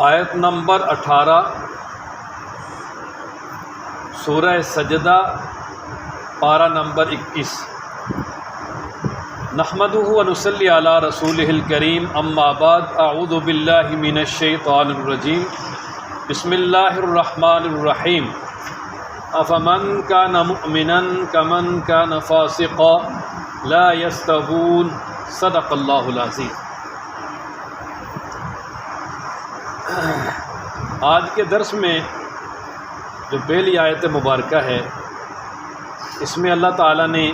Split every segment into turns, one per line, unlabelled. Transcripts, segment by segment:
آیت نمبر 18 سورہ سجدہ پارہ نمبر 21۔ نحمدہ و نصلی علی رسولہ الکریم، اما بعد، اعوذ باللہ من الشیطان الرجیم، بسم اللہ الرحمن الرحیم۔ افمن کان مؤمنا کمن کان فاسقا لا یستوون، صدق اللہ العظیم۔ آج کے درس میں جو پہلی آیت مبارکہ ہے، اس میں اللہ تعالیٰ نے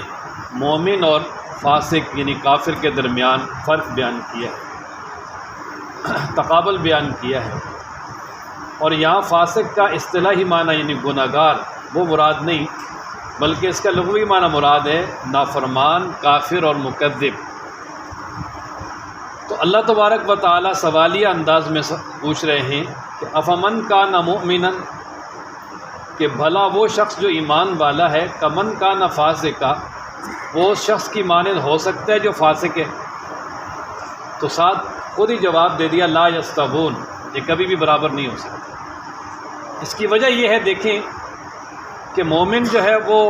مومن اور فاسق یعنی کافر کے درمیان فرق بیان کیا ہے، تقابل بیان کیا ہے، اور یہاں فاسق کا اصطلاحی معنی یعنی گناہگار وہ مراد نہیں، بلکہ اس کا لغوی معنی مراد ہے نافرمان، کافر اور مکذب۔ تو اللہ تبارک و تعالیٰ سوالیہ انداز میں پوچھ رہے ہیں کہ افمن کان مؤمنا، کہ بھلا وہ شخص جو ایمان والا ہے، کمن کان فاسقا، وہ شخص کی مانند ہو سکتا ہے جو فاسق ہے؟ تو ساتھ خود ہی جواب دے دیا لا یستوون، یہ کبھی بھی برابر نہیں ہو سکتا۔ اس کی وجہ یہ ہے، دیکھیں کہ مومن جو ہے وہ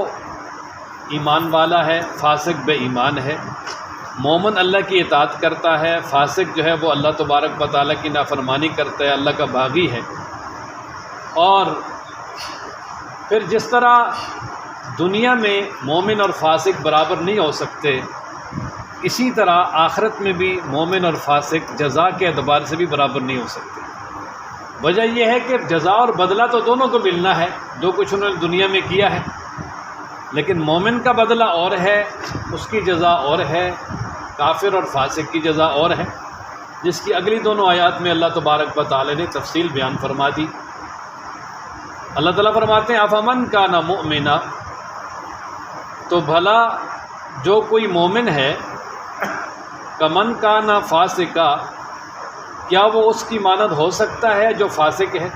ایمان والا ہے، فاسق بے ایمان ہے۔ مومن اللہ کی اطاعت کرتا ہے، فاسق جو ہے وہ اللہ تبارک و تعالیٰ کی نافرمانی کرتا ہے، اللہ کا باغی ہے۔ اور پھر جس طرح دنیا میں مومن اور فاسق برابر نہیں ہو سکتے، اسی طرح آخرت میں بھی مومن اور فاسق جزا کے اعتبار سے بھی برابر نہیں ہو سکتے۔ وجہ یہ ہے کہ جزا اور بدلہ تو دونوں کو ملنا ہے، جو کچھ انہوں نے دنیا میں کیا ہے، لیکن مومن کا بدلہ اور ہے، اس کی جزا اور ہے، کافر اور فاسق کی جزا اور ہے، جس کی اگلی دونوں آیات میں اللہ تبارک و تعالی نے تفصیل بیان فرما دی۔ اللہ تعالیٰ فرماتے ہیں افمن کان مؤمنا، تو بھلا جو کوئی مومن ہے، کمن کان فاسقا، کیا وہ اس کی مانند ہو سکتا ہے جو فاسق ہے؟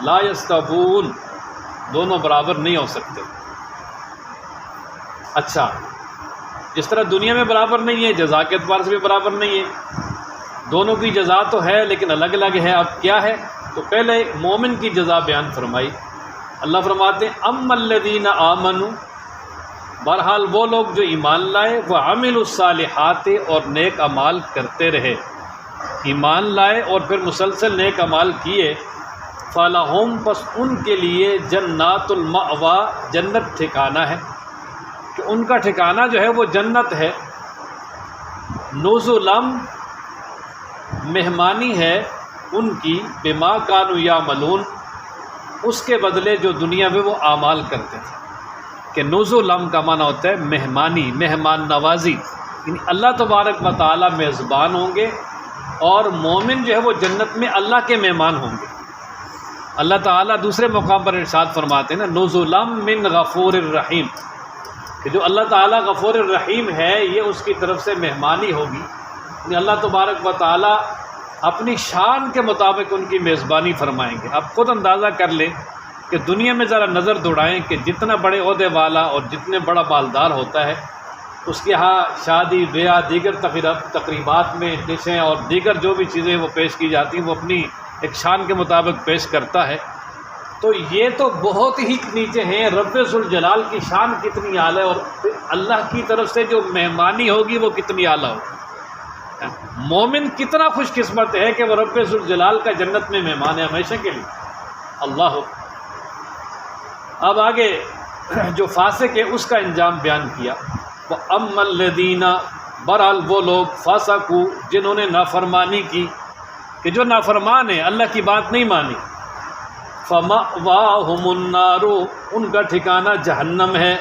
لا یستوون، دونوں برابر نہیں ہو سکتے۔ اچھا، جس طرح دنیا میں برابر نہیں ہے، جزا کے اعتبار سے بھی برابر نہیں ہے، دونوں کی جزا تو ہے لیکن الگ الگ ہے۔ اب کیا ہے؟ تو پہلے مومن کی جزا بیان فرمائی۔ اللہ فرماتے ہیں اما الذین آمنوا، بہرحال وہ لوگ جو ایمان لائے، وعملوا الصالحات، اور نیک اعمال کرتے رہے، ایمان لائے اور پھر مسلسل نیک اعمال کیے، فلہم، پس ان کے لیے جنات المأویٰ، جنت ٹھکانہ ہے، کہ ان کا ٹھکانہ جو ہے وہ جنت ہے، نزلم، مہمانی ہے ان کی، بما کانوا یعملون، اس کے بدلے جو دنیا میں وہ اعمال کرتے تھے۔ کہ نزلم کا معنی ہوتا ہے مہمانی، مہمان نوازی، یعنی اللہ تبارک و تعالیٰ میزبان ہوں گے، اور مومن جو ہے وہ جنت میں اللہ کے مہمان ہوں گے۔ اللہ تعالیٰ دوسرے مقام پر ارشاد فرماتے ہیں نا، نزلم من غفور الرحیم، کہ جو اللہ تعالیٰ غفور الرحیم ہے، یہ اس کی طرف سے مہمانی ہوگی، یعنی اللہ تبارک و تعالیٰ اپنی شان کے مطابق ان کی میزبانی فرمائیں گے۔ اب خود اندازہ کر لیں کہ دنیا میں ذرا نظر دوڑائیں کہ جتنا بڑے عہدے والا اور جتنے بڑا مالدار ہوتا ہے، اس کے ہاں شادی بیاہ، دیگر تقریبات میں ڈشیں اور دیگر جو بھی چیزیں وہ پیش کی جاتی ہیں، وہ اپنی ایک شان کے مطابق پیش کرتا ہے۔ تو یہ تو بہت ہی نیچے ہیں، رب ذوالجلال کی شان کتنی اعلیٰ ہے، اور پھر اللہ کی طرف سے جو مہمانی ہوگی وہ کتنی اعلیٰ ہوگی۔ مومن کتنا خوش قسمت ہے کہ وہ رب ذوالجلال کا جنت میں مہمان ہے ہمیشہ کے لیے۔ اللہ ہو۔ اب آگے جو فاسق ہے اس کا انجام بیان کیا، وَأَمَّا الَّذِينَ، بہرحال وہ لوگ، فَاسَقُوا، جنہوں نے نافرمانی کی، کہ جو نافرمان ہیں، اللہ کی بات نہیں مانی، فَمَأْوَاهُمُ النَّارُ، ان کا ٹھکانہ جہنم ہے،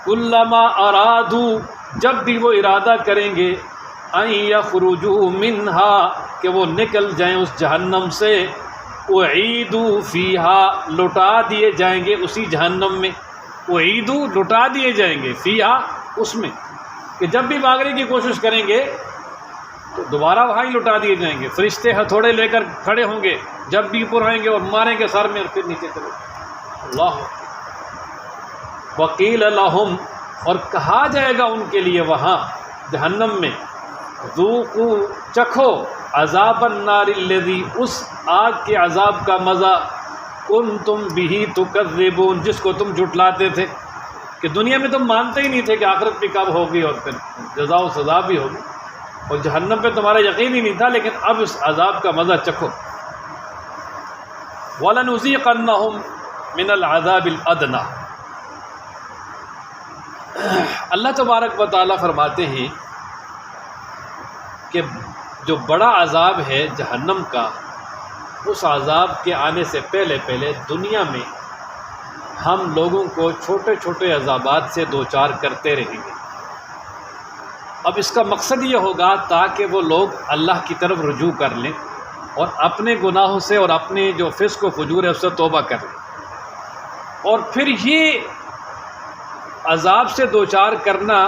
كُلَّمَا أَرَادُوا، جب بھی وہ ارادہ کریں گے، أَن يَخْرُجُوا مِنْهَا، کہ وہ نکل جائیں اس جہنم سے، اعیدوا فیہا، لٹا دیے جائیں گے اسی جہنم میں، اعیدوا، لٹا دیے جائیں گے، فیہا، اس میں، کہ جب بھی بھاگنے کی کوشش کریں گے تو دوبارہ وہاں ہی لٹا دیے جائیں گے، فرشتے ہتھوڑے لے کر کھڑے ہوں گے، جب بھی اوپر آئیں گے اور ماریں گے سر میں اور پھر نیچے چلے۔ اللہ۔ وقیل لہم، اور کہا جائے گا ان کے لیے وہاں جہنم میں، ذوقوا، چکھو، عذاب النار الذی، اس آگ کے عذاب کا مزہ کنتم بہ تکذبون، جس کو تم جھٹلاتے تھے، کہ دنیا میں تم مانتے ہی نہیں تھے کہ آخرت بھی کب ہوگی اور پھر جزا و سزا بھی ہوگی، اور جہنم پہ تمہارا یقین ہی نہیں تھا، لیکن اب اس عذاب کا مزہ چکھو۔ وَلَنُذِيقَنَّهُم مِّنَ الْعَذَابِ الْأَدْنَىٰ، اللہ تبارک و تعالیٰ فرماتے ہیں کہ جو بڑا عذاب ہے جہنم کا، اس عذاب کے آنے سے پہلے پہلے دنیا میں ہم لوگوں کو چھوٹے چھوٹے عذابات سے دوچار کرتے رہیں گے۔ اب اس کا مقصد یہ ہوگا تاکہ وہ لوگ اللہ کی طرف رجوع کر لیں اور اپنے گناہوں سے اور اپنے جو فسق و فجور ہے اس سے توبہ کر لیں، اور پھر یہ عذاب سے دوچار کرنا،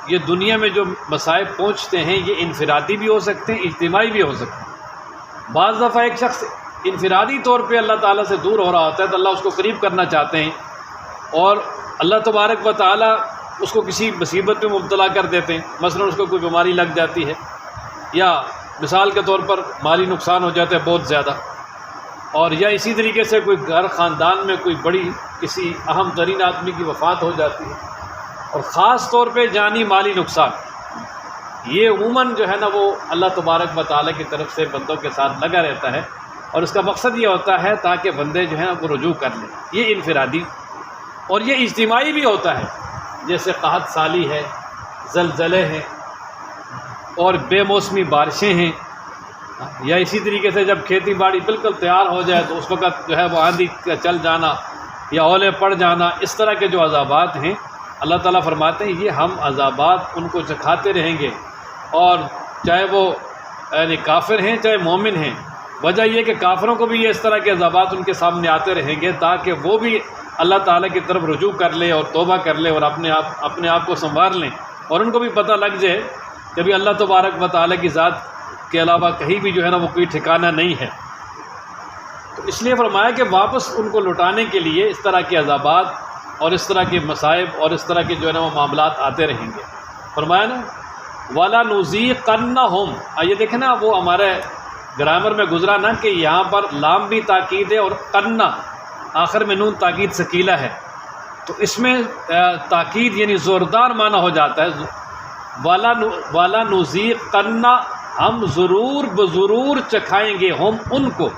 یہ دنیا میں جو مصائب پہنچتے ہیں یہ انفرادی بھی ہو سکتے ہیں، اجتماعی بھی ہو سکتے ہیں۔ بعض دفعہ ایک شخص انفرادی طور پہ اللہ تعالیٰ سے دور ہو رہا ہوتا ہے تو اللہ اس کو قریب کرنا چاہتے ہیں، اور اللہ تبارک و تعالیٰ اس کو کسی مصیبت میں مبتلا کر دیتے ہیں، مثلا اس کو کوئی بیماری لگ جاتی ہے، یا مثال کے طور پر مالی نقصان ہو جاتا ہے بہت زیادہ، اور یا اسی طریقے سے کوئی گھر خاندان میں کوئی بڑی کسی اہم ترین آدمی کی وفات ہو جاتی ہے، اور خاص طور پہ جانی مالی نقصان، یہ عموماً جو ہے نا وہ اللہ تبارک و تعالیٰ کی طرف سے بندوں کے ساتھ لگا رہتا ہے، اور اس کا مقصد یہ ہوتا ہے تاکہ بندے جو ہیں وہ رجوع کر لیں۔ یہ انفرادی، اور یہ اجتماعی بھی ہوتا ہے، جیسے قحط سالی ہے، زلزلے ہیں، اور بے موسمی بارشیں ہیں، یا اسی طریقے سے جب کھیتی باڑی بالکل تیار ہو جائے تو اس وقت جو ہے وہ آندھی کا چل جانا یا اولے پڑ جانا، اس طرح کے جو عذابات ہیں اللہ تعالیٰ فرماتے ہیں یہ ہم عذابات ان کو چکھاتے رہیں گے، اور چاہے وہ یعنی کافر ہیں چاہے مومن ہیں۔ وجہ یہ کہ کافروں کو بھی یہ اس طرح کے عذابات ان کے سامنے آتے رہیں گے تاکہ وہ بھی اللہ تعالیٰ کی طرف رجوع کر لیں اور توبہ کر لیں اور اپنے آپ کو سنوار لیں، اور ان کو بھی پتہ لگ جائے کہ بھی اللہ تبارک و تعالیٰ کی ذات کے علاوہ کہیں بھی جو ہے نا وہ کوئی ٹھکانہ نہیں ہے۔ تو اس لیے فرمایا کہ واپس ان کو لوٹانے کے لیے اس طرح کے عذابات اور اس طرح کے مصائب اور اس طرح کے جو ہے نا وہ معاملات آتے رہیں گے۔ فرمایا نا وَلَنُذِيقَنَّهُمْ، یہ دیکھیں نا وہ ہمارے گرامر میں گزرا نا کہ یہاں پر لام بھی تاکید ہے اور قنّا آخر میں نون تاکید ثقیلہ ہے، تو اس میں تاکید یعنی زوردار معنی ہو جاتا ہے۔ وَلَنُذِيقَنَّ، ہم ضرور بضرور چکھائیں گے، ہم ان کو،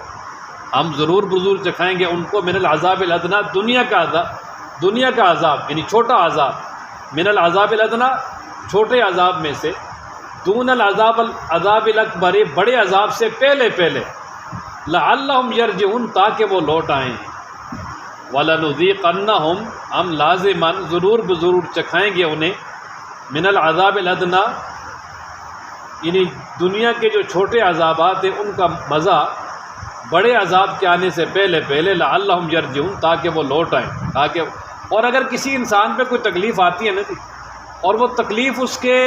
ہم ضرور بضرور چکھائیں گے ان کو، من العذاب الادنیٰ، دنیا کا عذاب یعنی چھوٹا عذاب، من العذاب الادنیٰ چھوٹے عذاب میں سے، دون العذاب الاکبر بڑے عذاب سے پہلے پہلے، لعلہم یرجعون تاکہ وہ لوٹ آئیں۔ وَلَنُذِيقَنَّهُمْ، ہم لازماً ضرور بضرور چکھائیں گے انہیں، من العذاب الادنیٰ یعنی دنیا کے جو چھوٹے عذابات ہیں ان کا مزہ بڑے عذاب کے آنے سے پہلے پہلے، لعلہم یرجعون تاکہ وہ لوٹ آئیں، تاکہ، اور اگر کسی انسان پہ کوئی تکلیف آتی ہے نا اور وہ تکلیف اس کے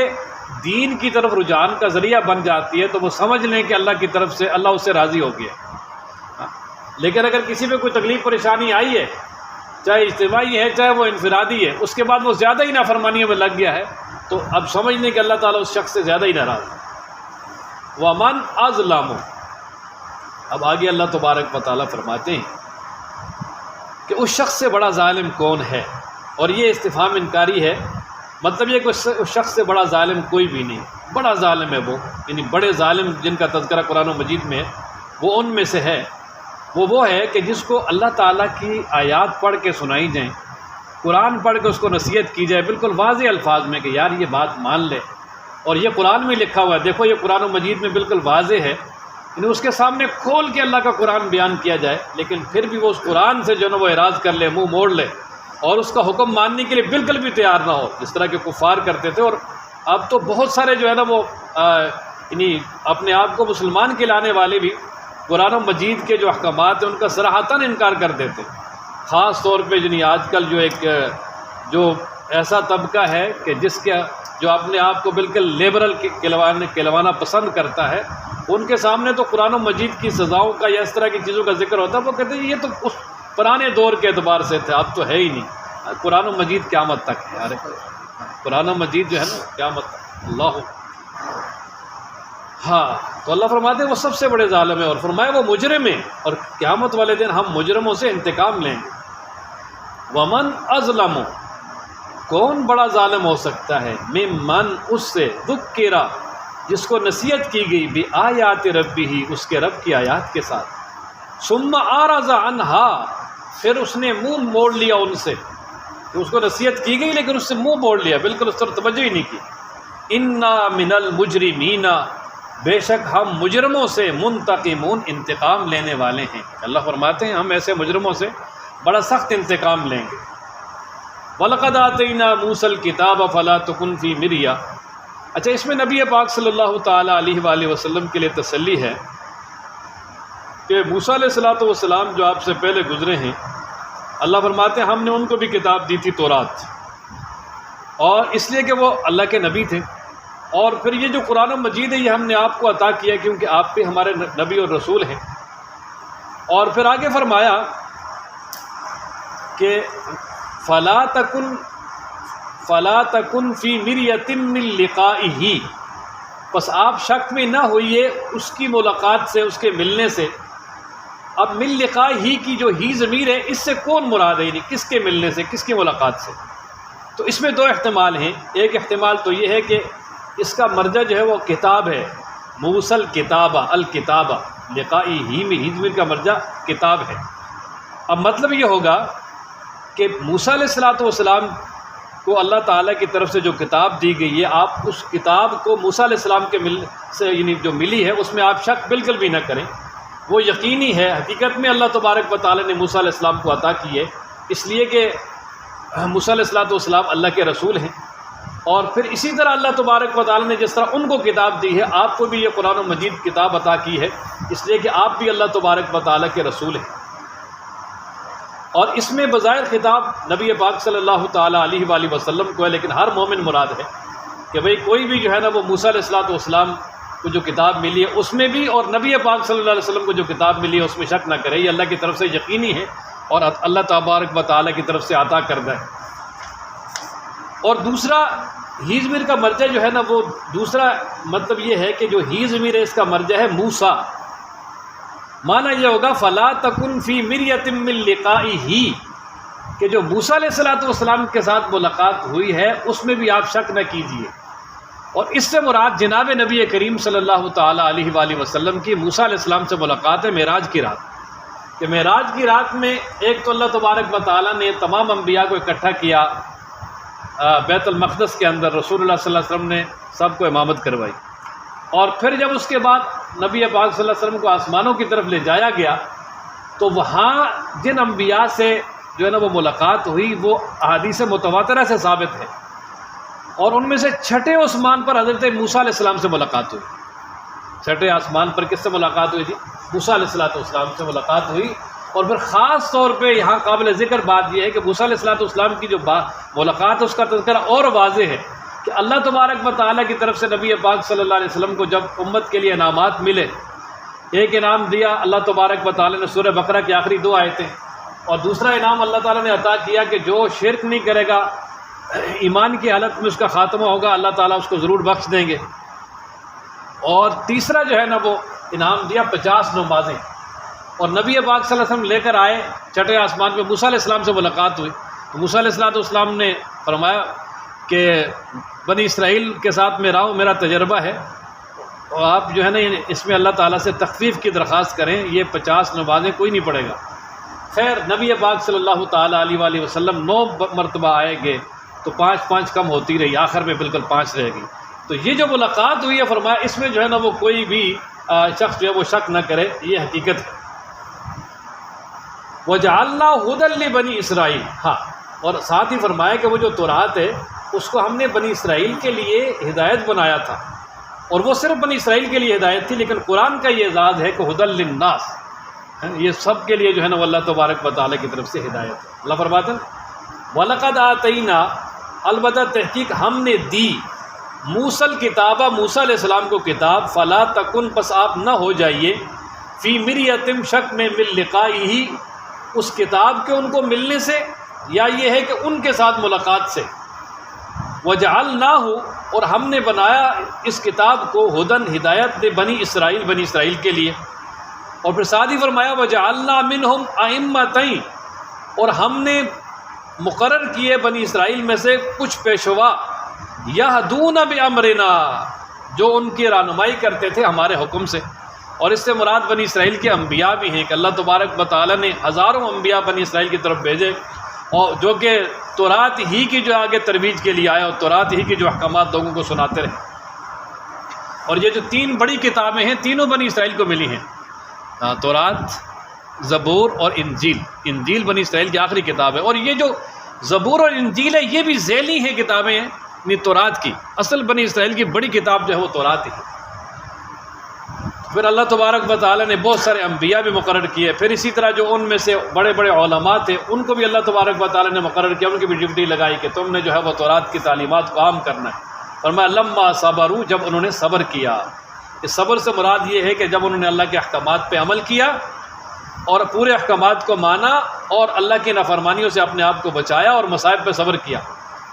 دین کی طرف رجحان کا ذریعہ بن جاتی ہے تو وہ سمجھ لیں کہ اللہ کی طرف سے اللہ اس سے راضی ہو گیا۔ لیکن اگر کسی پہ کوئی تکلیف پریشانی آئی ہے، چاہے اجتماعی ہے چاہے وہ انفرادی ہے، اس کے بعد وہ زیادہ ہی نافرمانیوں میں لگ گیا ہے، تو اب سمجھ لیں کہ اللہ تعالیٰ اس شخص سے زیادہ ہی ناراض ہے۔ وَمَنْ أَظْلَمُ، اب آگے اللہ تبارک و تعالیٰ فرماتے ہیں کہ اس شخص سے بڑا ظالم کون ہے، اور یہ استفہام انکاری ہے، مطلب یہ کہ اس شخص سے بڑا ظالم کوئی بھی نہیں، بڑا ظالم ہے وہ، یعنی بڑے ظالم جن کا تذکرہ قرآن و مجید میں ہے وہ ان میں سے ہے، وہ ہے کہ جس کو اللہ تعالیٰ کی آیات پڑھ کے سنائی جائیں، قرآن پڑھ کے اس کو نصیحت کی جائے بالکل واضح الفاظ میں کہ یار یہ بات مان لے، اور یہ قرآن میں لکھا ہوا ہے، دیکھو یہ قرآن و مجید میں بالکل واضح ہے، یعنی اس کے سامنے کھول کے اللہ کا قرآن بیان کیا جائے، لیکن پھر بھی وہ اس قرآن سے جو ہے وہ اعراض کر لے، منہ موڑ لے، اور اس کا حکم ماننے کے لیے بالکل بھی تیار نہ ہو، جس طرح کے کفار کرتے تھے۔ اور اب تو بہت سارے جو ہے نا وہ یعنی اپنے آپ کو مسلمان کہلانے والے بھی قرآن و مجید کے جو احکامات ہیں ان کا صراحتاً انکار کر دیتے، خاص طور پہ یعنی آج کل جو ایسا طبقہ ہے کہ جس کے جو اپنے آپ کو بالکل لیبرل کہلوانا پسند کرتا ہے، ان کے سامنے تو قرآن و مجید کی سزاؤں کا یا اس طرح کی چیزوں کا ذکر ہوتا ہے، وہ کہتے ہیں یہ تو اس پرانے دور کے اعتبار سے تھے، اب تو ہے ہی نہیں، قرآن و مجید قیامت تک ہے، یار قرآن و مجید جو ہے نا قیامت تک۔ اللہ ہاں تو اللہ فرماتے ہیں وہ سب سے بڑے ظالم ہیں، اور فرمایا وہ مجرم ہیں، اور قیامت والے دن ہم مجرموں سے انتقام لیں گے۔ ومن اظلم، کون بڑا ظالم ہو سکتا ہے، ممن، اس سے، ذکر، جس کو نصیحت کی گئی، بآیات ربہ، اس کے رب کی آیات کے ساتھ، ثم اعرض عنہا، پھر اس نے منہ موڑ لیا ان سے، کہ اس کو نصیحت کی گئی لیکن اس سے منہ موڑ لیا، بالکل اس طرف توجہ ہی نہیں کی۔ انا من المجرمین، بے شک ہم مجرموں سے، منتقمون، انتقام لینے والے ہیں۔ اللہ فرماتے ہیں ہم ایسے مجرموں سے بڑا سخت انتقام لیں گے۔ وَلَقَدْ آتَيْنَا مُوسَى الْكِتَابَ فَلَا تَكُنْ فِي مِرْيَةٍ۔ اچھا، اس میں نبی پاک صلی اللہ تعالیٰ علیہ وآلہ وسلم کے لیے تسلی ہے کہ موسیٰ علیہ السلام جو آپ سے پہلے گزرے ہیں، اللہ فرماتے ہیں ہم نے ان کو بھی کتاب دی تھی، تورات، اور اس لیے کہ وہ اللہ کے نبی تھے، اور پھر یہ جو قرآن مجید ہے یہ ہم نے آپ کو عطا کیا کیونکہ آپ بھی ہمارے نبی اور رسول ہیں۔ اور پھر آگے فرمایا کہ فلا تکن فی مریۃ من لقائہ، پس آپ شک میں نہ ہوئیے اس کی ملاقات سے، اس کے ملنے سے۔ اب من لقائہ کی جو ہی ضمیر ہے، اس سے کون مراد ہے، یعنی کس کے ملنے سے، کس کی ملاقات سے؟ تو اس میں دو احتمال ہیں۔ ایک احتمال تو یہ ہے کہ اس کا مرجع جو ہے وہ کتاب ہے، موسل کتابہ، الکتابہ، لقائی ہی میں ہی ضمیر کا مرجع کتاب ہے۔ اب مطلب یہ ہوگا کہ موسیٰ علیہ السلام کو اللہ تعالیٰ کی طرف سے جو کتاب دی گئی ہے، آپ اس کتاب کو موسیٰ علیہ السلام کے سے یعنی جو ملی ہے اس میں آپ شک بالکل بھی نہ کریں، وہ یقینی ہے۔ حقیقت میں اللہ تبارک و تعالیٰ نے موسیٰ علیہ السلام کو عطا کی ہے، اس لیے کہ موسیٰ علیہ السلام اللہ کے رسول ہیں، اور پھر اسی طرح اللہ تبارک و تعالیٰ نے جس طرح ان کو کتاب دی ہے، آپ کو بھی یہ قرآن مجید کتاب عطا کی ہے، اس لیے کہ آپ بھی اللہ تبارک و تعالیٰ کے رسول ہیں۔ اور اس میں بظاہر خطاب نبی پاک صلی اللہ تعالیٰ علیہ وآلہ وسلم کو ہے، لیکن ہر مومن مراد ہے کہ بھئی کوئی بھی جو ہے نا وہ موسیٰ علیہ السلام کو جو کتاب ملی ہے اس میں بھی، اور نبی پاک صلی اللہ علیہ وسلم کو جو کتاب ملی ہے اس میں شک نہ کرے، یہ اللہ کی طرف سے یقینی ہے اور اللہ تبارک و تعالیٰ کی طرف سے عطا کردہ ہے۔ اور دوسرا، ہی ضمیر کا مرجع جو ہے نا وہ دوسرا مطلب یہ ہے کہ جو ہی ضمیر ہے اس کا مرجع ہے موسیٰ، معنی یہ ہوگا فلا تکن فی مریۃ من لقائہ، کہ جو موسیٰ علیہ السلام کے ساتھ ملاقات ہوئی ہے اس میں بھی آپ شک نہ کیجیے۔ اور اس سے مراد جناب نبی کریم صلی اللہ تعالیٰ علیہ وآلہ وسلم کی موسیٰ علیہ السلام سے ملاقات ہے معراج کی رات، کہ معراج کی رات میں ایک تو اللہ تبارک و تعالیٰ نے تمام انبیاء کو اکٹھا کیا بیت المقدس کے اندر، رسول اللہ صلی اللہ علیہ وسلم نے سب کو امامت کروائی، اور پھر جب اس کے بعد نبی پاک صلی اللہ علیہ وسلم کو آسمانوں کی طرف لے جایا گیا تو وہاں جن انبیاء سے جو ہے نا وہ ملاقات ہوئی وہ احادیث متواترہ سے ثابت ہے، اور ان میں سے چھٹے آسمان پر حضرت موسیٰ علیہ السلام سے ملاقات ہوئی۔ چھٹے آسمان پر کس سے ملاقات ہوئی تھی؟ موسیٰ علیہ السلام سے ملاقات ہوئی۔ اور پھر خاص طور پہ یہاں قابل ذکر بات یہ ہے کہ موسیٰ علیہ السلام کی جو ملاقات ہے اس کا تذکرہ اور واضح ہے کہ اللہ تبارک و تعالیٰ کی طرف سے نبی پاک صلی اللہ علیہ وسلم کو جب امت کے لیے انعامات ملے، ایک انعام دیا اللہ تبارک و تعالیٰ نے سورہ بقرہ کی آخری 2 آیتیں، اور دوسرا انعام اللہ تعالیٰ نے عطا کیا کہ جو شرک نہیں کرے گا، ایمان کی حالت میں اس کا خاتمہ ہوگا، اللہ تعالیٰ اس کو ضرور بخش دیں گے، اور تیسرا جو ہے نا وہ انعام دیا 50 نمازیں، اور نبی پاک صلی اللہ علیہ وسلم لے کر آئے چھٹے آسمان پہ، موسیٰ علیہ السلام سے ملاقات ہوئی تو موسیٰ علیہ السلام نے فرمایا کہ بنی اسرائیل کے ساتھ میں رہا ہوں، میرا تجربہ ہے، اور آپ جو ہے نا اس میں اللہ تعالیٰ سے تخفیف کی درخواست کریں، یہ 50 نمازیں کوئی نہیں پڑھے گا۔ خیر نبی پاک صلی اللہ تعالیٰ علیہ وآلہ وسلم 9 مرتبہ آئے گئے تو 5 کم ہوتی رہی، آخر میں بالکل 5 رہ گئی۔ تو یہ جو ملاقات ہوئی ہے فرمایا اس میں جو ہے نا وہ کوئی بھی شخص جو ہے وہ شک نہ کرے، یہ حقیقت ہے۔ وَجَعَلْنَا هُدًى لِبَنِي اسرائیل، ہاں، اور ساتھ ہی فرمایا کہ وہ جو تورات ہے اس کو ہم نے بنی اسرائیل کے لیے ہدایت بنایا تھا، اور وہ صرف بنی اسرائیل کے لیے ہدایت تھی، لیکن قرآن کا یہ اعزاز ہے کہ هُدًى لِلنَّاسِ، یہ سب کے لیے جو ہے نا وہ اللہ تبارک و تعالیٰ کی طرف سے ہدایت ہے۔ اللہ فرماتے ہیں وَلَقَدْ آتَيْنَا، البتہ تحقیق ہم نے دی، موسیٰ الکتابہ، موسیٰ علیہ السلام کو کتاب، فلا تکن، پس آپ نہ ہو جائیے، فی مریۃ، شک میں، من لقائہ، اس کتاب کے ان کو ملنے سے، یا یہ ہے کہ ان کے ساتھ ملاقات سے، وَجَعَلْنَاهُ اور ہم نے بنایا اس کتاب کو ہدن ہدایت بنی اسرائیل کے لیے. اور پھر ساتھ ہی فرمایا وَجَعَلْنَا مِنْهُمْ أَئِمَّةً اور ہم نے مقرر کیے بنی اسرائیل میں سے کچھ پیشوا یہدون بامرنا جو ان کی رہنمائی کرتے تھے ہمارے حکم سے. اور اس سے مراد بنی اسرائیل کے انبیاء بھی ہیں کہ اللہ تبارک و تعالیٰ نے ہزاروں انبیاء بنی اسرائیل کی طرف بھیجے، اور جو کہ تورات ہی کی جو آگے ترویج کے لیے آئے اور تورات ہی کے جو احکامات لوگوں کو سناتے رہے. اور یہ جو 3 بڑی کتابیں ہیں تینوں بنی اسرائیل کو ملی ہیں، تورات، زبور اور انجیل. انجیل بنی اسرائیل کی آخری کتاب ہے، اور یہ جو زبور اور انجیل ہے یہ بھی ذیلی ہیں کتابیں ہیں یعنی تورات کی. اصل بنی اسرائیل کی بڑی کتاب جو ہے وہ تورات ہی ہے. پھر اللہ تبارک و تعالیٰ نے بہت سارے انبیاء بھی مقرر کیے. پھر اسی طرح جو ان میں سے بڑے بڑے علماء تھے ان کو بھی اللہ تبارک و تعالیٰ نے مقرر کیا، ان کی بھی ڈیوٹی لگائی کہ تم نے جو ہے وہ تورات کی تعلیمات کو عام کرنا ہے. فرمایا لما صبروا جب انہوں نے صبر کیا. اس صبر سے مراد یہ ہے کہ جب انہوں نے اللہ کے احکامات پہ عمل کیا اور پورے احکامات کو مانا اور اللہ کی نافرمانیوں سے اپنے آپ کو بچایا اور مصائب پہ صبر کیا.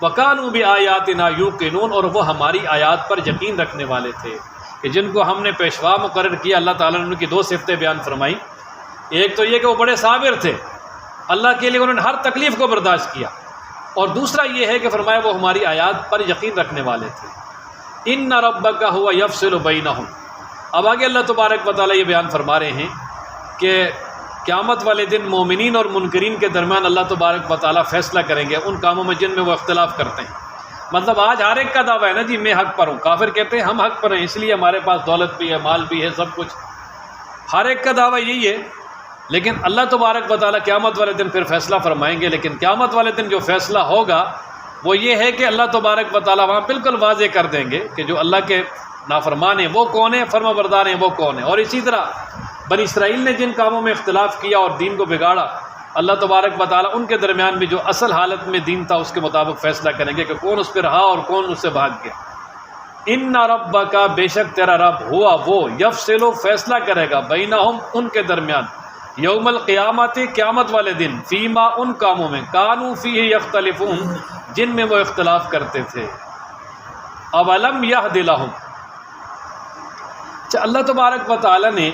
وَكَانُوا بِآيَاتِنَا يُوقِنُونَ اور وہ ہماری آیات پر یقین رکھنے والے تھے کہ جن کو ہم نے پیشوا مقرر کیا. اللہ تعالیٰ نے ان کی 2 صفتیں بیان فرمائی. ایک تو یہ کہ وہ بڑے صابر تھے، اللہ کے لیے انہوں نے ہر تکلیف کو برداشت کیا، اور دوسرا یہ ہے کہ فرمایا وہ ہماری آیات پر یقین رکھنے والے تھے. إِنَّ رَبَّكَ هُوَ يَفْصِلُ بَيْنَهُمْ. اب آگے اللہ تبارک و تعالیٰ یہ بیان فرما رہے ہیں کہ قیامت والے دن مومنین اور منکرین کے درمیان اللہ تبارک و تعالیٰ فیصلہ کریں گے ان کاموں میں جن میں وہ اختلاف کرتے ہیں. مطلب آج ہر ایک کا دعویٰ ہے نا جی میں حق پر ہوں. کافر کہتے ہیں ہم حق پر ہیں اس لیے ہمارے پاس دولت بھی ہے، مال بھی ہے، سب کچھ. ہر ایک کا دعویٰ یہی ہے. لیکن اللہ تبارک و تعالیٰ قیامت والے دن پھر فیصلہ فرمائیں گے. لیکن قیامت والے دن جو فیصلہ ہوگا وہ یہ ہے کہ اللہ تبارک و تعالیٰ وہاں بالکل واضح کر دیں گے کہ جو اللہ کے نافرمان ہیں وہ کون ہیں، فرما بردار ہیں وہ کون ہیں. اور اسی طرح بنی اسرائیل نے جن کاموں میں اختلاف کیا اور دین کو بگاڑا، اللہ تبارک و تعالیٰ ان کے درمیان بھی جو اصل حالت میں دین تھا اس کے مطابق فیصلہ کریں گے کہ کون اس پہ رہا اور کون اس سے بھاگ گیا. ان ربک بے شک تیرا رب ہوا وہ یفصل فیصلہ کرے گا بینہم ان کے درمیان یوم القیامت قیامت والے دن فیما ان کاموں میں کانوا فیہ یختلفون جن میں وہ اختلاف کرتے تھے. اولم یہد لہم اللہ تبارک و تعالیٰ نے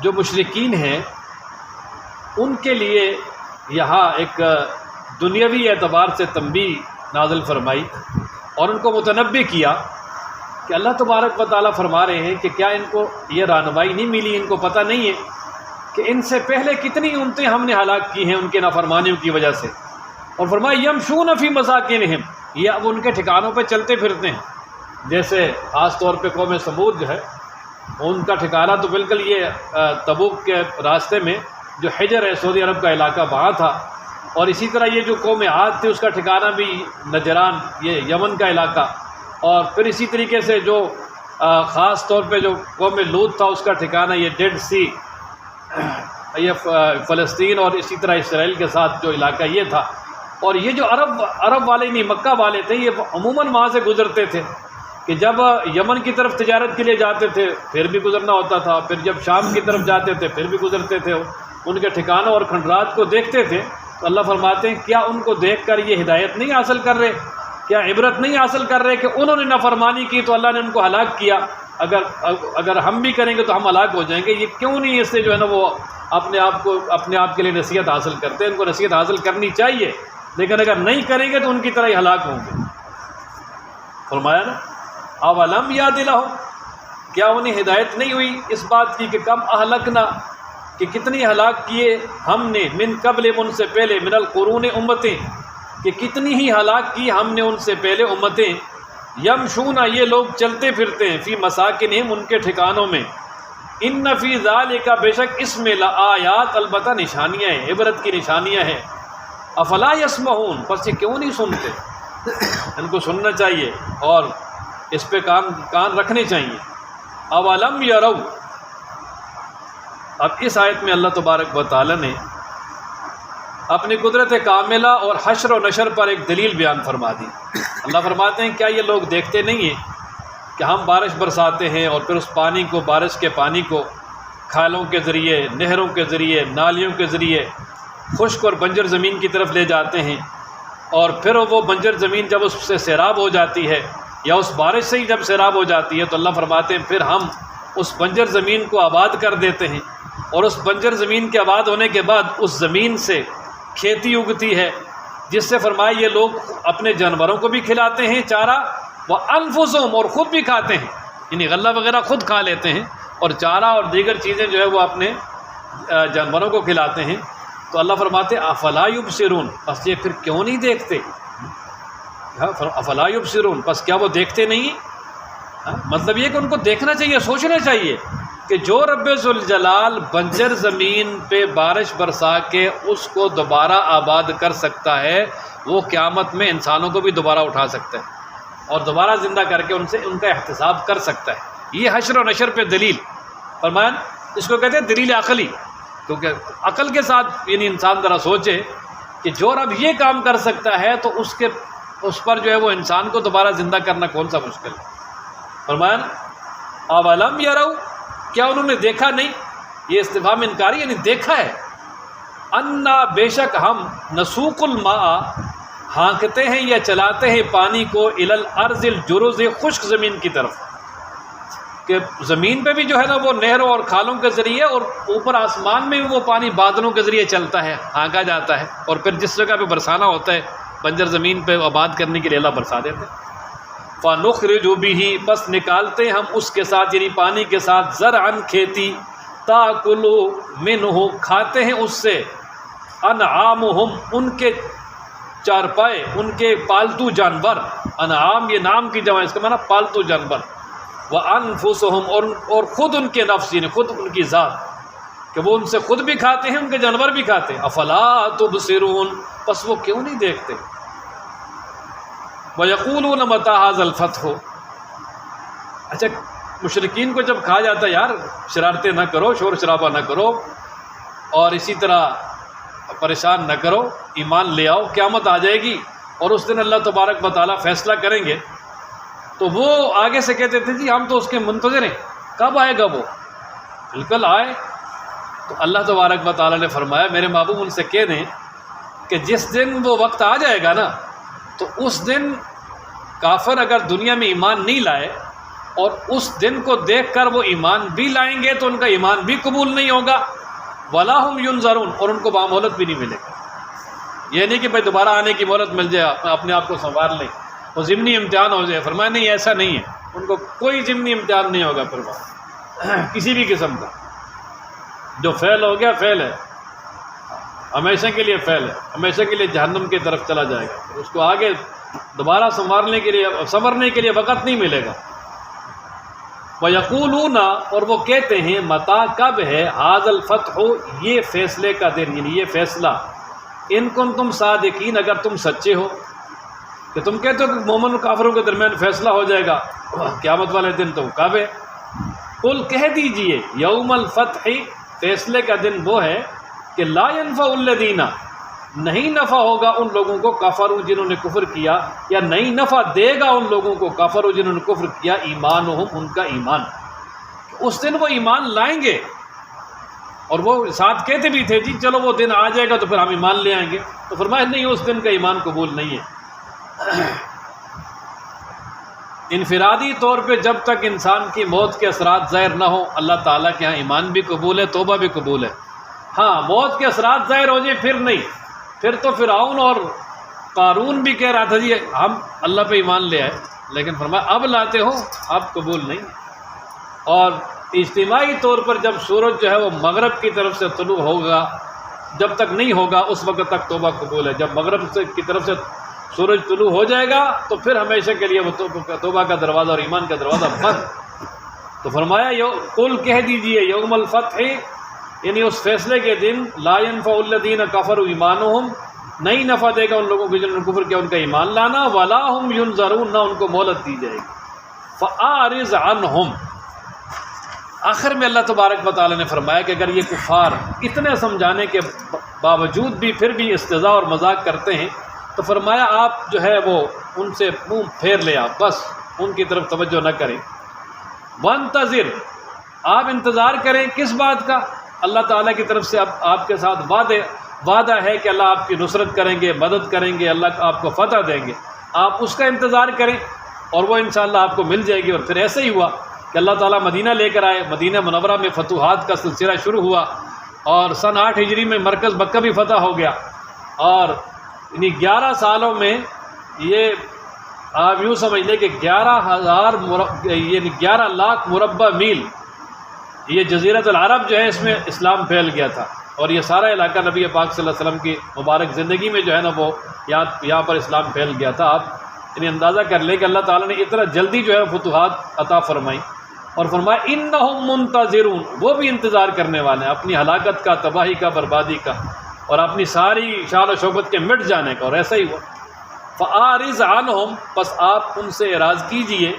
جو مشرکین ہیں ان کے لیے یہاں ایک دنیاوی اعتبار سے تنبیہ نازل فرمائی اور ان کو متنبہ کیا کہ اللہ تبارک و تعالیٰ فرما رہے ہیں کہ کیا ان کو یہ رہنمائی نہیں ملی، ان کو پتہ نہیں ہے کہ ان سے پہلے کتنی امتیں ہم نے ہلاک کی ہیں ان کے نافرمانیوں کی وجہ سے. اور فرمایا یمشون فی مساکنہم یہ اب ان کے ٹھکانوں پہ چلتے پھرتے ہیں. جیسے خاص طور پہ قوم سمود جو ہے ان کا ٹھکانہ تو بالکل یہ تبوک کے راستے میں جو حجر ہے سعودی عرب کا علاقہ وہاں تھا. اور اسی طرح یہ جو قوم عاد تھی اس کا ٹھکانہ بھی نجران یہ یمن کا علاقہ. اور پھر اسی طریقے سے جو خاص طور پہ جو قوم لوط تھا اس کا ٹھکانہ یہ ڈیڈ سی یہ فلسطین اور اسی طرح اسرائیل کے ساتھ جو علاقہ یہ تھا. اور یہ جو عرب والے نہیں مکہ والے تھے یہ عموماً وہاں سے گزرتے تھے کہ جب یمن کی طرف تجارت کے لیے جاتے تھے پھر بھی گزرنا ہوتا تھا، پھر جب شام کی طرف جاتے تھے پھر بھی گزرتے تھے. ان کے ٹھکانوں اور کھنڈرات کو دیکھتے تھے تو اللہ فرماتے ہیں کیا ان کو دیکھ کر یہ ہدایت نہیں حاصل کر رہے، کیا عبرت نہیں حاصل کر رہے کہ انہوں نے نافرمانی کی تو اللہ نے ان کو ہلاک کیا. اگر ہم بھی کریں گے تو ہم ہلاک ہو جائیں گے. یہ کیوں نہیں اس سے جو ہے نا وہ اپنے آپ کے لیے نصیحت حاصل کرتے ہیں. ان کو نصیحت حاصل کرنی چاہیے لیکن اگر نہیں کریں گے تو ان کی طرح ہی ہلاک ہوں گے. فرمایا نا اولم یاد لہم کیا انہیں ہدایت نہیں ہوئی اس بات کی کہ کم اہلکنا کہ کتنی ہلاک کیے ہم نے من قبل ان سے پہلے من القرون امتیں کہ کتنی ہی ہلاک کی ہم نے ان سے پہلے امتیں. یمشونا یہ لوگ چلتے پھرتے ہیں فی مساکنہم ان کے ٹھکانوں میں. ان فی ذالک بے شک اس میں لآیات البتہ نشانیاں ہیں، عبرت کی نشانیاں ہیں. افلا یسمعون پس یہ کیوں نہیں سنتے، ان کو سننا چاہیے اور اس پہ کان رکھنے چاہیے. اولم یرو اب اس آیت میں اللہ تبارک و تعالی نے اپنی قدرت کاملہ اور حشر و نشر پر ایک دلیل بیان فرما دی. اللہ فرماتے ہیں کیا یہ لوگ دیکھتے نہیں ہیں کہ ہم بارش برساتے ہیں اور پھر اس پانی کو بارش کے پانی کو کھالوں کے ذریعے، نہروں کے ذریعے، نالیوں کے ذریعے خشک اور بنجر زمین کی طرف لے جاتے ہیں اور پھر وہ بنجر زمین جب اس سے سیراب ہو جاتی ہے یا اس بارش سے ہی جب سیراب ہو جاتی ہے تو اللہ فرماتے ہیں پھر ہم اس بنجر زمین کو آباد کر دیتے ہیں، اور اس بنجر زمین کے آباد ہونے کے بعد اس زمین سے کھیتی اگتی ہے، جس سے فرمایا یہ لوگ اپنے جانوروں کو بھی کھلاتے ہیں چارہ، وَأَنفُسُهُمْ اور خود بھی کھاتے ہیں، یعنی غلہ وغیرہ خود کھا لیتے ہیں، اور چارہ اور دیگر چیزیں جو ہے وہ اپنے جانوروں کو کھلاتے ہیں۔ تو اللہ فرماتے افلا یبصرون، پس یہ پھر کیوں نہیں دیکھتے؟ افلا یبصرون، پس کیا وہ دیکھتے نہیں؟ مطلب یہ کہ ان کو دیکھنا چاہیے، سوچنا چاہیے کہ جو رب ذوالجلال بنجر زمین پہ بارش برسا کے اس کو دوبارہ آباد کر سکتا ہے، وہ قیامت میں انسانوں کو بھی دوبارہ اٹھا سکتا ہے اور دوبارہ زندہ کر کے ان کا احتساب کر سکتا ہے۔ یہ حشر و نشر پہ دلیل فرمایا، اس کو کہتے ہیں دلیل عقلی، کیونکہ عقل کے ساتھ یعنی انسان ذرا سوچے کہ جو رب یہ کام کر سکتا ہے تو اس پر جو ہے وہ انسان کو دوبارہ زندہ کرنا کون سا مشکل ہے۔ فرمایا اولم یروا، کیا انہوں نے دیکھا نہیں؟ یہ استفہام انکاری، یعنی دیکھا ہے، انا بے شک ہم نسوق الماء ہانکتے ہیں یا چلاتے ہیں پانی کو الی الارض الجرز خشک زمین کی طرف، کہ زمین پہ بھی جو ہے نا وہ نہروں اور کھالوں کے ذریعے، اور اوپر آسمان میں بھی وہ پانی بادلوں کے ذریعے چلتا ہے، ہانکا جاتا ہے، اور پھر جس جگہ پہ برسانا ہوتا ہے بنجر زمین پہ آباد کرنے کے لیے اللہ برسا دیتے ہیں۔ فَنُخْرِجُ بِهِ، بس نکالتے ہم اس کے ساتھ یعنی پانی کے ساتھ زرعن کھیتی، تَأْكُلُ مِنْهُ کھاتے ہیں اس سے، انعامہم ان کے چارپائے، ان کے پالتو جانور، انعام یہ نام کی جمع، اس کا معنی پالتو جانور، وَأَنفُسُهُمْ اور خود ان کے نفس یعنی خود ان کی ذات، کہ وہ ان سے خود بھی کھاتے ہیں، ان کے جانور بھی کھاتے ہیں۔ افلا تبصرون، پس وہ کیوں نہیں دیکھتے؟ وَيَقُولُونَ مَتَىٰ هَٰذَا الْفَتْحُ، اچھا مشرکین کو جب کہا جاتا ہے یار شرارتیں نہ کرو، شور شرابہ نہ کرو، اور اسی طرح پریشان نہ کرو، ایمان لے آؤ، قیامت آ جائے گی اور اس دن اللہ تبارک و تعالیٰ فیصلہ کریں گے، تو وہ آگے سے کہتے تھے جی ہم تو اس کے منتظر ہیں، کب آئے گا وہ؟ بالکل آئے۔ تو اللہ تبارک و تعالیٰ نے فرمایا میرے محبوب ان سے کہہ دیں کہ جس دن وہ وقت آ جائے گا نا، تو اس دن کافر اگر دنیا میں ایمان نہیں لائے اور اس دن کو دیکھ کر وہ ایمان بھی لائیں گے تو ان کا ایمان بھی قبول نہیں ہوگا، وَلَا هُمْ يُنظَرُونَ اور ان کو مہلت بھی نہیں ملے گا۔ یہ نہیں کہ بھائی دوبارہ آنے کی مہلت مل جائے، اپنے آپ کو سنوار لیں، وہ ضمنی امتحان ہو جائے۔ فرمایا نہیں، ایسا نہیں ہے، ان کو کوئی ضمنی امتحان نہیں ہوگا، پھر کسی بھی قسم کا جو فعل ہو گیا فعل ہے، ہمیشہ کے لیے فعل ہے، ہمیشہ کے لیے جہنم کی طرف چلا جائے گا، اس کو آگے دوبارہ سنوارنے کے لیے سنورنے کے لیے وقت نہیں ملے گا۔ وَيَقُولُونَ اور وہ کہتے ہیں متى کب ہے هَٰذَا الْفَتْحُ یہ فیصلے کا دن، یعنی یہ فیصلہ، ان کنتم صادقین اگر تم سچے ہو، کہ تم کہتے ہو کہ مومن و کافروں کے درمیان فیصلہ ہو جائے گا قیامت والے دن، تو کب ہے؟ قل کہہ دیجئے یوم الفتح فیصلے کا دن وہ ہے کہ لا ينفع الذین نہیں نفع ہوگا ان لوگوں کو کفروا جنہوں نے کفر کیا، یا نہیں نفع دے گا ان لوگوں کو کفروا جنہوں نے کفر کیا، ایمانہم ان کا ایمان، اس دن وہ ایمان لائیں گے، اور وہ ساتھ کہتے بھی تھے جی چلو وہ دن آ جائے گا تو پھر ہم ایمان لے آئیں گے، تو فرمایا نہیں اس دن کا ایمان قبول نہیں ہے۔ انفرادی طور پہ جب تک انسان کی موت کے اثرات ظاہر نہ ہوں اللہ تعالیٰ کے ہاں ایمان بھی قبول ہے، توبہ بھی قبول ہے۔ ہاں موت کے اثرات ظاہر ہو جائیں پھر نہیں، پھر تو فرعون اور قارون بھی کہہ رہا تھا جی ہم اللہ پہ ایمان لے آئے، لیکن فرمایا اب لاتے ہو اب قبول نہیں۔ اور اجتماعی طور پر جب سورج جو ہے وہ مغرب کی طرف سے طلوع ہوگا، جب تک نہیں ہوگا اس وقت تک توبہ قبول ہے، جب مغرب کی طرف سے سورج طلوع ہو جائے گا تو پھر ہمیشہ کے لیے وہ توبہ کا دروازہ اور ایمان کا دروازہ بند۔ تو فرمایا قل کہہ دیجئے یوم الفتح یعنی اس فیصلے کے دن لا ينفع الذین کفروا ایمانہم نہیں نفع دے گا ان لوگوں کو جنہوں نے کفر کیا ان کا ایمان لانا، ولا هم ينظرون نہ ان کو مہلت دی جائے گی۔ فاعرض عنہم آخر میں اللہ تبارک و تعالیٰ نے فرمایا کہ اگر یہ کفار اتنے سمجھانے کے باوجود بھی پھر بھی استہزاء اور مذاق کرتے ہیں تو فرمایا آپ جو ہے وہ ان سے منہ پھیر لیں، آپ بس ان کی طرف توجہ نہ کریں۔ وانتظر آپ انتظار کریں کس بات کا؟ اللہ تعالیٰ کی طرف سے اب آپ کے ساتھ وعدے وعدہ ہے کہ اللہ آپ کی نصرت کریں گے، مدد کریں گے، اللہ آپ کو فتح دیں گے، آپ اس کا انتظار کریں اور وہ انشاءاللہ آپ کو مل جائے گی۔ اور پھر ایسے ہی ہوا کہ اللہ تعالیٰ مدینہ لے کر آئے، مدینہ منورہ میں فتوحات کا سلسلہ شروع ہوا، اور سن 8 ہجری میں مرکز مکہ بھی فتح ہو گیا، اور انہیں 11 سالوں میں یہ آپ یوں سمجھ لیں کہ 11 لاکھ مربع میل یہ جزیرۃ العرب جو ہے اس میں اسلام پھیل گیا تھا، اور یہ سارا علاقہ نبی پاک صلی اللہ علیہ وسلم کی مبارک زندگی میں جو ہے نا وہ یہاں پر اسلام پھیل گیا تھا۔ آپ یعنی اندازہ کر لیں کہ اللہ تعالیٰ نے اتنا جلدی جو ہے فتوحات عطا فرمائی، اور فرمایا انہم منتظرون، وہ بھی انتظار کرنے والے ہیں اپنی ہلاکت کا، تباہی کا، بربادی کا، اور اپنی ساری شان و شوکت کے مٹ جانے کا۔ اور ایسا ہی ہوا۔ فَأَعْرِضْ عَنْهُمْ، پس آپ ان سے اعراض کیجئے،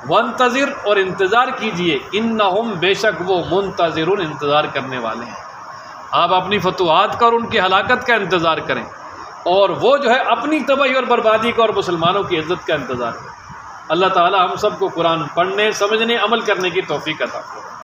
وَانتظر، اور انتظار کیجئے، انہم، بے شک وہ، منتظرون، انتظار کرنے والے ہیں۔ آپ اپنی فتوحات کا اور ان کی ہلاکت کا انتظار کریں، اور وہ جو ہے اپنی تباہی اور بربادی کا اور مسلمانوں کی عزت کا انتظار کریں۔ اللہ تعالی ہم سب کو قرآن پڑھنے، سمجھنے، عمل کرنے کی توفیق عطا فرمائے۔